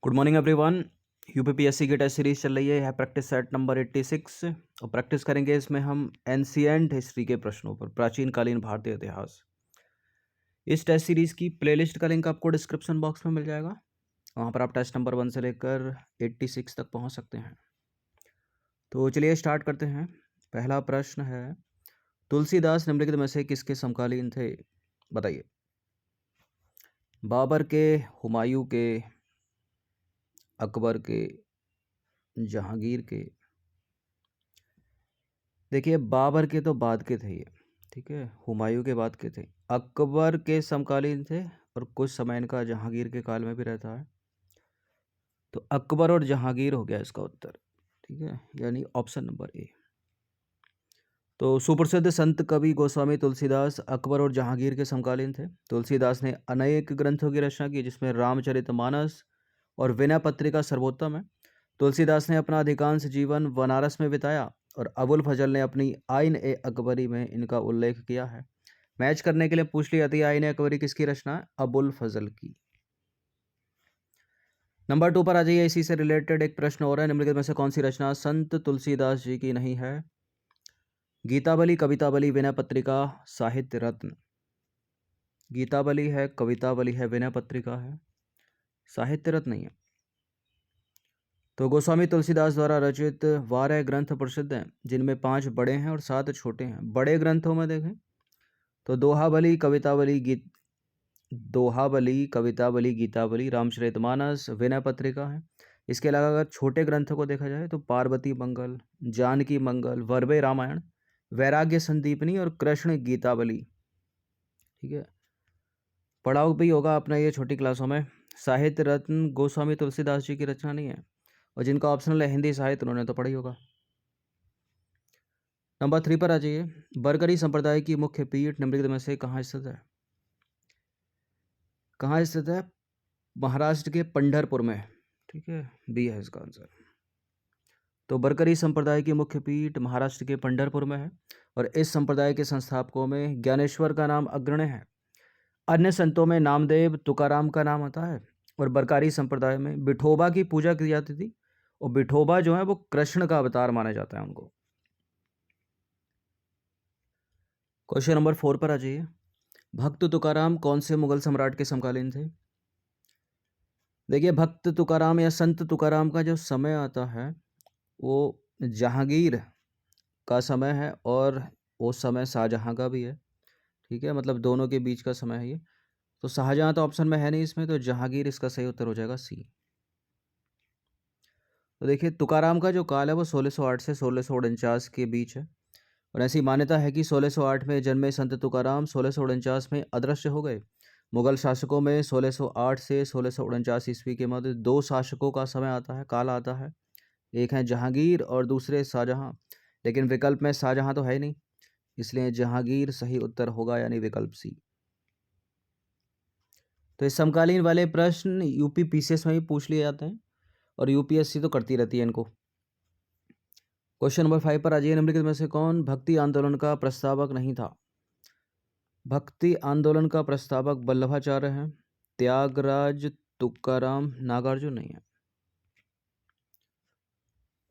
Good morning everyone. UPPSC की test series चल रही है। यह प्रैक्टिस सेट नंबर 86 और प्रैक्टिस करेंगे इसमें हम एंशिएंट हिस्ट्री के प्रश्नों पर, प्राचीन कालीन भारतीय इतिहास। इस टेस्ट सीरीज की प्लेलिस्ट का लिंक आपको डिस्क्रिप्शन बॉक्स में मिल जाएगा। वहाँ पर आप टेस्ट नंबर 1 से लेकर 86 तक पहुँच सकते हैं। तो चलिए स्टार्ट करते हैं। पहला प्रश्न है, तुलसीदास निम्नलिखित में से किसके समकालीन थे? बताइए। बाबर के, हुमायूं के, अकबर के, जहांगीर के? देखिए, बाबर के तो बाद के थे ये, ठीक है। हुमायूं के बाद के थे, अकबर के समकालीन थे और कुछ समय इनका जहांगीर के काल में भी रहता है। तो अकबर और जहांगीर हो गया इसका उत्तर, ठीक है, यानी ऑप्शन नंबर ए। तो सुप्रसिद्ध संत कवि गोस्वामी तुलसीदास अकबर और जहांगीर के समकालीन थे। तुलसीदास ने अनेक ग्रंथों की रचना की, जिसमें रामचरितमानस और विनय पत्रिका सर्वोत्तम है। तुलसीदास ने अपना अधिकांश जीवन बनारस में बिताया और अबुल फजल ने अपनी आइन ए अकबरी में इनका उल्लेख किया है। मैच करने के लिए पूछ लिया जाती है, आइन ए अकबरी किसकी रचना है? अबुल फजल की। नंबर 2 पर आ जाइए। इसी से रिलेटेड एक प्रश्न और है, निम्नलिखित में से कौन सी रचना संत तुलसीदास जी की नहीं है? गीतावली, कवितावली, विनय पत्रिका, साहित्य रत्न? गीतावली है, कवितावली है, विनय पत्रिका है, साहित्य रत्न नहीं है। तो गोस्वामी तुलसीदास द्वारा रचित 12 ग्रंथ प्रसिद्ध हैं, जिनमें 5 बड़े हैं और 7 छोटे हैं। बड़े ग्रंथों में देखें तो दोहावली, कवितावली, गीतावली, रामचरितमानस, विनय पत्रिका है। इसके अलावा अगर छोटे ग्रंथों को देखा जाए तो पार्वती मंगल, जानकी मंगल, वरवे रामायण, वैराग्य संदीपनी और कृष्ण गीतावली, ठीक है। पढ़ाओ भी होगा अपना ये छोटी क्लासों में। साहित्य रत्न गोस्वामी तुलसीदास जी की रचना नहीं है, और जिनका ऑप्शनल है हिंदी साहित्य, उन्होंने तो पढ़ा ही होगा। नंबर 3 पर आ जाइए। बरगरी संप्रदाय की मुख्य पीठ निम्नलिखित में से कहाँ स्थित है? कहाँ स्थित है? महाराष्ट्र के पंढरपुर में, ठीक है, बी है इसका आंसर। तो बरगरी संप्रदाय की मुख्य पीठ महाराष्ट्र के पंढरपुर में है, और इस संप्रदाय के संस्थापकों में ज्ञानेश्वर का नाम अग्रणी है। अन्य संतों में नामदेव, तुकाराम का नाम आता है, और बरकारी संप्रदाय में विठोबा की पूजा की जाती थी, और विठोबा जो है वो कृष्ण का अवतार माना जाता है उनको। क्वेश्चन नंबर 4 पर आ जाइए। भक्त तुकाराम कौन से मुगल सम्राट के समकालीन थे? देखिए, भक्त तुकाराम या संत तुकाराम का जो समय आता है वो जहांगीर का समय है, और वो समय शाहजहां का भी है, ठीक है, मतलब दोनों के बीच का समय है ये। तो शाहजहां तो ऑप्शन में है नहीं इसमें, तो जहांगीर इसका सही उत्तर हो जाएगा सी। तो देखिए, तुकाराम का जो काल है वो 1608 से 1649 के बीच है, और ऐसी मान्यता है कि 1608 में जन्मे संत तुकाराम 1649 में अदृश्य हो गए। मुगल शासकों में 1608 से 1649 ईस्वी के मध्य 2 शासकों का समय आता है, काल आता है। एक है जहांगीर और दूसरे शाहजहां, लेकिन विकल्प में शाहजहां तो है ही नहीं, इसलिए जहांगीर सही उत्तर होगा, यानी विकल्प सी। तो इस समकालीन वाले प्रश्न यूपी पीसीएस में भी पूछ लिए जाते हैं, और यूपीएससी तो करती रहती है इनको। क्वेश्चन नंबर 5 पर आ जाइए। निम्नलिखित में से कौन भक्ति आंदोलन का प्रस्तावक नहीं था? भक्ति आंदोलन का प्रस्तावक वल्लभाचार्य हैं, त्यागराज, तुकाराम, नागार्जुन नहीं है।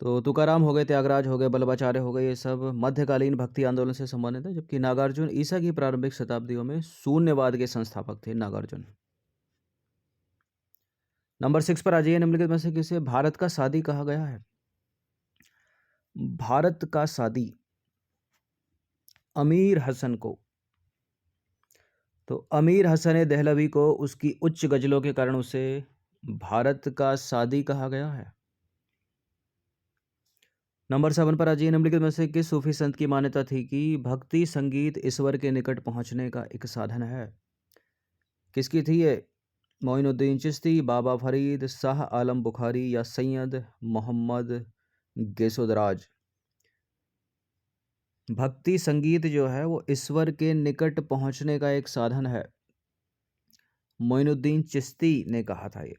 तो तुकाराम हो गए, त्यागराज हो गए, वल्लभाचार्य हो गए, ये सब मध्यकालीन भक्ति आंदोलन से संबंधित है, जबकि नागार्जुन ईसा की प्रारंभिक शताब्दियों में शून्यवाद के संस्थापक थे, नागार्जुन। नंबर 6 पर आ जाइए। निम्नलिखित में से किसे भारत का सादी कहा गया है? भारत का सादी अमीर हसन को। तो अमीर हसन दहलवी को उसकी उच्च गजलों के कारण उसे भारत का सादी कहा गया है। नंबर 7 पर आ जाइए। निम्नलिखित में से किस सूफी संत की मान्यता थी कि भक्ति संगीत ईश्वर के निकट पहुंचने का एक साधन है? किसकी थी ये? मोइनुद्दीन चिश्ती, बाबा फरीद, शाह आलम बुखारी, या सैयद मोहम्मद गेसोदराज? भक्ति संगीत जो है वो ईश्वर के निकट पहुंचने का एक साधन है, मोइनुद्दीन चिश्ती ने कहा था ये।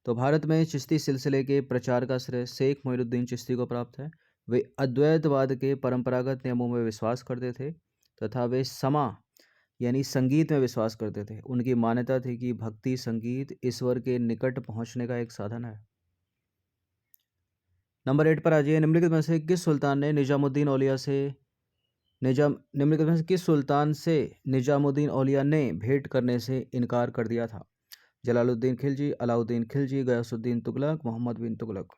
तो भारत में चिश्ती सिलसिले के प्रचार का श्रेय शेख मोइनुद्दीन चिश्ती को प्राप्त है। वे अद्वैतवाद के परंपरागत नियमों में विश्वास करते थे, तथा वे समा यानी संगीत में विश्वास करते थे। उनकी मान्यता थी कि भक्ति संगीत ईश्वर के निकट पहुंचने का एक साधन है। नंबर 8 पर आ जाइए। निम्नलिखित में से किस सुल्तान ने निजामुद्दीन औलिया ने भेंट करने से इनकार कर दिया था? जलालुद्दीन खिलजी, अलाउद्दीन खिलजी, गयासुद्दीन तुगलक, मोहम्मद बिन तुगलक।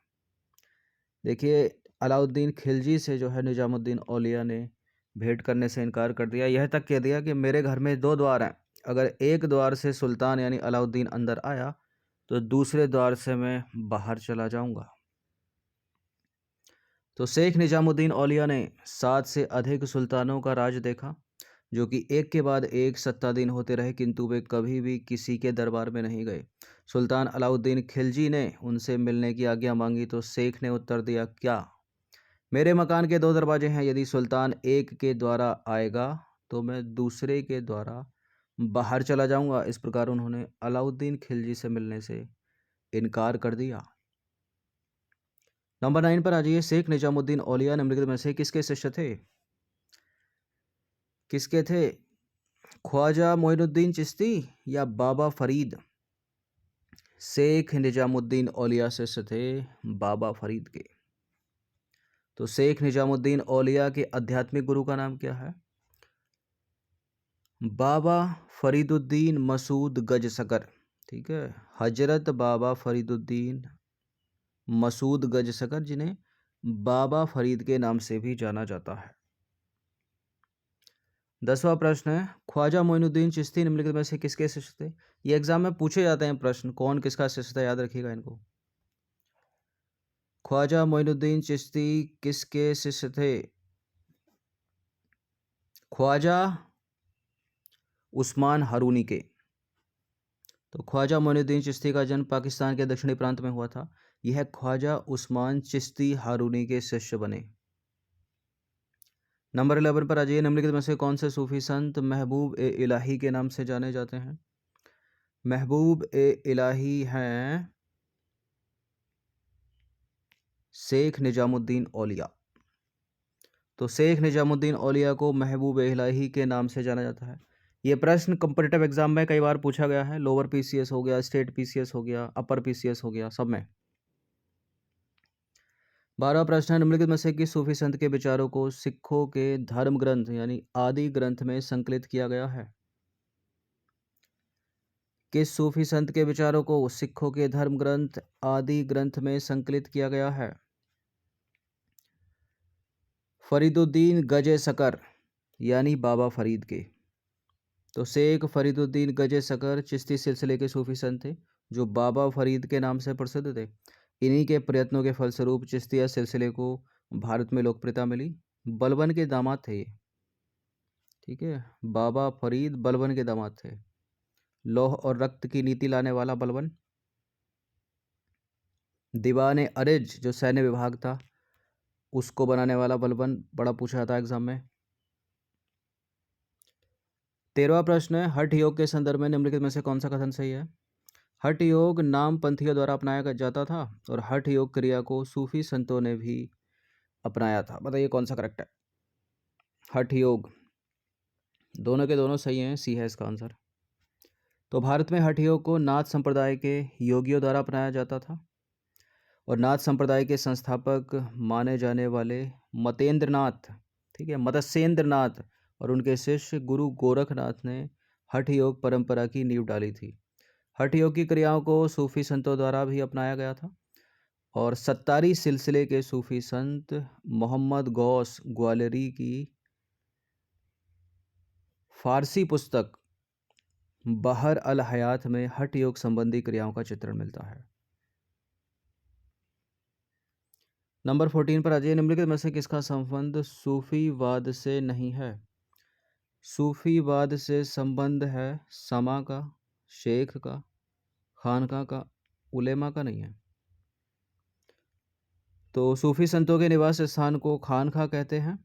देखिए, अलाउद्दीन खिलजी से जो है निजामुद्दीन औलिया ने भेंट करने से इनकार कर दिया। यह तक कह दिया कि मेरे घर में 2 द्वार हैं, अगर एक द्वार से सुल्तान यानी अलाउद्दीन अंदर आया तो दूसरे द्वार से मैं बाहर चला जाऊंगा। तो शेख निजामुद्दीन औलिया ने 7 से अधिक सुल्तानों का राज देखा, जो कि एक के बाद एक सत्ताधीन होते रहे, किंतु वे कभी भी किसी के दरबार में नहीं गए। सुल्तान अलाउद्दीन खिलजी ने उनसे मिलने की आज्ञा मांगी तो शेख ने उत्तर दिया, क्या? मेरे मकान के 2 दरवाजे हैं, यदि सुल्तान एक के द्वारा आएगा तो मैं दूसरे के द्वारा बाहर चला जाऊंगा। इस प्रकार उन्होंने अलाउद्दीन खिलजी से मिलने से इनकार कर दिया। नंबर 9 पर आ जाइए। शेख निजामुद्दीन औलिया निम्नलिखित में से किसके शिष्य थे? किसके थे? ख्वाजा मोइनुद्दीन चिश्ती या बाबा फरीद? शेख निजामुद्दीन औलिया शिष्य थे बाबा फरीद के। तो शेख निजामुद्दीन औलिया के आध्यात्मिक गुरु का नाम क्या है? बाबा फरीदुद्दीन मसूद गजसकर। ठीक है, हजरत बाबा फरीदुद्दीन मसूद गजसकर, जिन्हें बाबा फरीद के नाम से भी जाना जाता है। 10वां प्रश्न है, ख्वाजा मोइनुद्दीन चिश्ती निम्नलिखित में से किसके शिष्य थे? ये एग्जाम में पूछे जाते हैं प्रश्न, कौन किसका शिष्य था, याद रखिएगा इनको। ख्वाजा मोइनुद्दीन चिश्ती किसके शिष्य थे? ख्वाजा उस्मान हारूनी के। तो ख्वाजा मोइनुद्दीन चिश्ती का जन्म पाकिस्तान के दक्षिणी प्रांत में हुआ था। यह ख्वाजा उस्मान चिश्ती हारूनी के शिष्य बने। नंबर 11 पर आ जाइए। निम्नलिखित में से कौन से सूफी संत महबूब ए इलाही के नाम से जाने जाते हैं? महबूब ए इलाही हैं शेख निजामुद्दीन औलिया। तो शेख निजामुद्दीन औलिया को महबूब ए इलाही के नाम से जाना जाता है। ये प्रश्न कंपटीटिव एग्जाम में कई बार पूछा गया है। लोअर पीसीएस हो गया, स्टेट पीसीएस हो गया, अपर पीसीएस हो गया, सब में। 12वां प्रश्न है, निम्नलिखित में से किस सूफी संत के विचारों को सिखों के धर्म ग्रंथ यानी आदि ग्रंथ में संकलित किया गया है? किस सूफी संत के विचारों को सिखों के धर्म ग्रंथ आदि ग्रंथ में संकलित किया गया है? फरीदुद्दीन गजे सकर यानी बाबा फरीद के। तो शेख फरीदुद्दीन गजे सकर चिश्ती सिलसिले के सूफी संत थे, जो बाबा फरीद के नाम से प्रसिद्ध थे। इन्हीं के प्रयत्नों के फलस्वरूप चिश्तिया सिलसिले को भारत में लोकप्रियता मिली। बलबन के दामाद थे ये। ठीक है, बाबा फरीद बलबन के दामाद थे। लौह और रक्त की नीति लाने वाला बलबन। दीवाने अरिज जो सैन्य विभाग था उसको बनाने वाला बलबन, बड़ा पूछा था एग्जाम में। 13वां प्रश्न है, हठ योग के संदर्भ में निम्नलिखित में से कौन सा कथन सही है? हठ योग नाम पंथियों द्वारा अपनाया जाता था और हठ योग क्रिया को सूफी संतों ने भी अपनाया था। बताइए कौन सा करेक्ट है? हठ योग, दोनों के दोनों सही हैं, सी है इसका आंसर। तो भारत में हठ योग को नाथ संप्रदाय के योगियों द्वारा अपनाया जाता था और नाथ संप्रदाय के संस्थापक माने जाने वाले मतेंद्रनाथ, ठीक है, मत्स्येंद्रनाथ और उनके शिष्य गुरु गोरखनाथ ने हठ योग परंपरा की नींव डाली थी। हठ योग की क्रियाओं को सूफी संतों द्वारा भी अपनाया गया था और सत्तारी सिलसिले के सूफी संत मोहम्मद गौस ग्वालियरी की फारसी पुस्तक बहर अल हयात में हठ योग संबंधी क्रियाओं का चित्रण मिलता है। नंबर 14 पर आ जाइए। निम्नलिखित में से किसका संबंध सूफीवाद से नहीं है? सूफीवाद से संबंध है समा का, शेख का, खानका का, उलेमा का नहीं है। तो सूफी संतों के निवास स्थान को खानका कहते हैं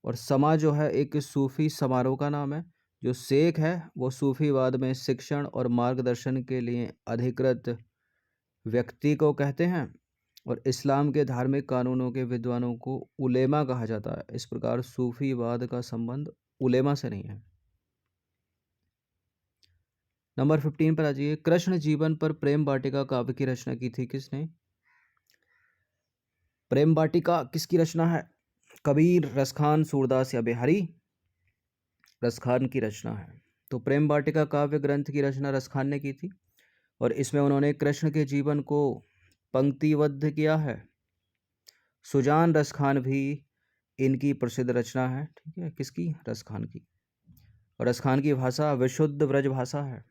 और समा जो है एक सूफी समारोह का नाम है। जो शेख है वो सूफीवाद में शिक्षण और मार्गदर्शन के लिए अधिकृत व्यक्ति को कहते हैं और इस्लाम के धार्मिक कानूनों के विद्वानों को उलेमा कहा जाता है। इस प्रकार सूफीवाद का संबंध उलेमा से नहीं है। नंबर 15 पर आ जाइए। कृष्ण जीवन पर प्रेम वाटिका काव्य की रचना की थी किसने? प्रेम वाटिका किसकी रचना है? कबीर, रसखान, सूरदास या बिहारी? रसखान की रचना है। तो प्रेम वाटिका काव्य ग्रंथ की रचना रसखान ने की थी और इसमें उन्होंने कृष्ण के जीवन को पंक्तिबद्ध किया है। सुजान रसखान भी इनकी प्रसिद्ध रचना है। ठीक है, किसकी? रसखान की। और रसखान की भाषा विशुद्ध ब्रज भाषा है।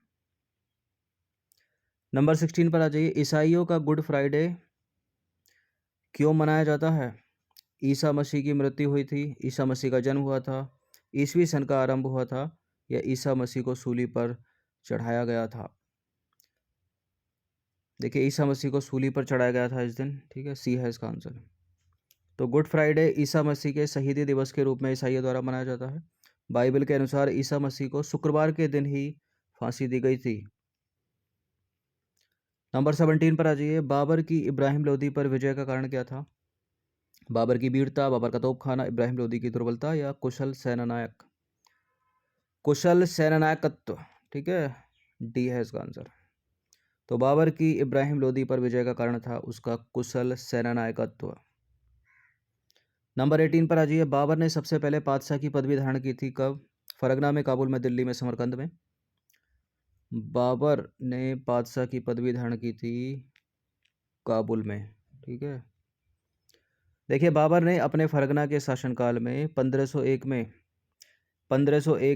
नंबर 16 पर आ जाइए। ईसाइयों का गुड फ्राइडे क्यों मनाया जाता है? ईसा मसीह की मृत्यु हुई थी, ईसा मसीह का जन्म हुआ था, ईसवी सन का आरंभ हुआ था, या ईसा मसीह को सूली पर चढ़ाया गया था? देखिए, ईसा मसीह को सूली पर चढ़ाया गया था इस दिन। ठीक है, सी है इसका आंसर। तो गुड फ्राइडे ईसा मसीह के शहीदी दिवस के रूप में ईसाइयों द्वारा मनाया जाता है। बाइबल के अनुसार ईसा मसीह को शुक्रवार के दिन ही फांसी दी गई थी। नंबर 17 पर आ जाइए। बाबर की इब्राहिम लोदी पर विजय का कारण क्या था? बाबर की वीरता, बाबर का तोपखाना, इब्राहिम लोदी की दुर्बलता या कुशल सेनानायक? कुशल सेनानायकत्व। ठीक है, डी है इसका आंसर। तो बाबर की इब्राहिम लोदी पर विजय का कारण था उसका कुशल सेनानायकत्व। नंबर 18 पर आ जाइए। बाबर ने सबसे पहले पातशाह की पदवी धारण की थी कब? फरगना में, काबुल में, दिल्ली में, समरकंद में? बाबर ने पातशाह की पदवी धारण की थी काबुल में। ठीक है, देखिए, बाबर ने अपने फरगना के शासनकाल में 1501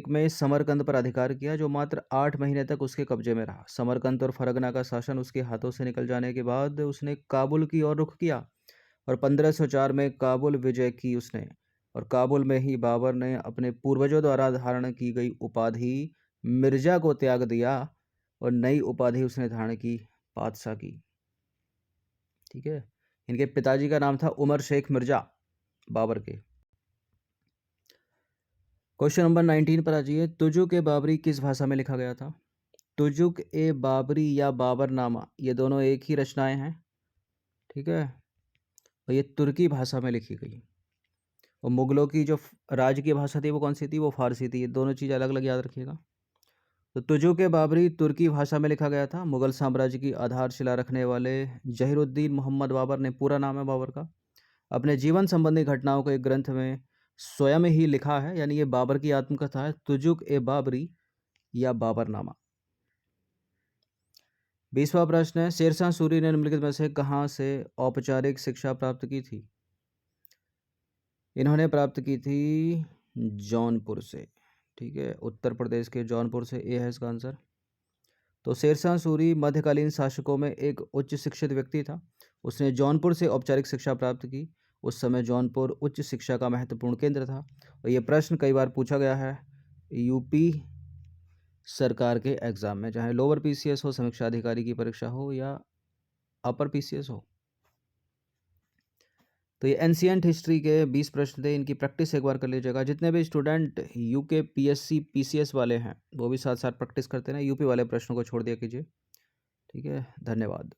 में समरकंद पर अधिकार किया, जो मात्र 8 महीने तक उसके कब्जे में रहा। समरकंद और फरगना का शासन उसके हाथों से निकल जाने के बाद उसने काबुल की ओर रुख किया और 1504 में काबुल विजय की उसने। और काबुल में ही बाबर ने अपने पूर्वजों द्वारा धारण की गई उपाधि मिर्जा को त्याग दिया और नई उपाधि उसने धारण की पातशाह की। ठीक है, इनके पिताजी का नाम था उमर शेख मिर्जा, बाबर के। क्वेश्चन नंबर 19 पर आ जाइए। तुजुक ए बाबरी किस भाषा में लिखा गया था? तुजुक ए बाबरी या बाबरनामा, ये दोनों एक ही रचनाएं हैं। ठीक है, और ये तुर्की भाषा में लिखी गई। और मुगलों की जो राज्य की भाषा थी वो कौन सी थी? वो फारसी थी। ये दोनों चीज़ अलग अलग याद रखिएगा। तो तुजुक ए बाबरी तुर्की भाषा में लिखा गया था। मुगल साम्राज्य की आधारशिला रखने वाले जहीरुद्दीन मोहम्मद बाबर ने, पूरा नाम है बाबर का, अपने जीवन संबंधी घटनाओं को एक ग्रंथ में स्वयं ही लिखा है, यानी ये बाबर की आत्मकथा है, तुजुक ए बाबरी या बाबरनामा। 20वां प्रश्न है। शेरशाह सूरी ने निम्नलिखित में से कहाँ से औपचारिक शिक्षा प्राप्त की थी? इन्होंने प्राप्त की थी जौनपुर से। ठीक है, उत्तर प्रदेश के जौनपुर से, ए है इसका आंसर। तो शेरशाह सूरी मध्यकालीन शासकों में एक उच्च शिक्षित व्यक्ति था। उसने जौनपुर से औपचारिक शिक्षा प्राप्त की। उस समय जौनपुर उच्च शिक्षा का महत्वपूर्ण केंद्र था और ये प्रश्न कई बार पूछा गया है यूपी सरकार के एग्जाम में, चाहे लोअर पीसीएस हो, समीक्षा अधिकारी की परीक्षा हो, या अपर पीसीएस हो। तो ये एंशियंट हिस्ट्री के 20 प्रश्न थे, इनकी प्रैक्टिस एक बार कर लीजिएगा। जितने भी स्टूडेंट यूके पीएससी पीसीएस वाले हैं वो भी साथ साथ प्रैक्टिस करते हैं, यूपी वाले प्रश्नों को छोड़ दिया कीजिए। ठीक है, धन्यवाद।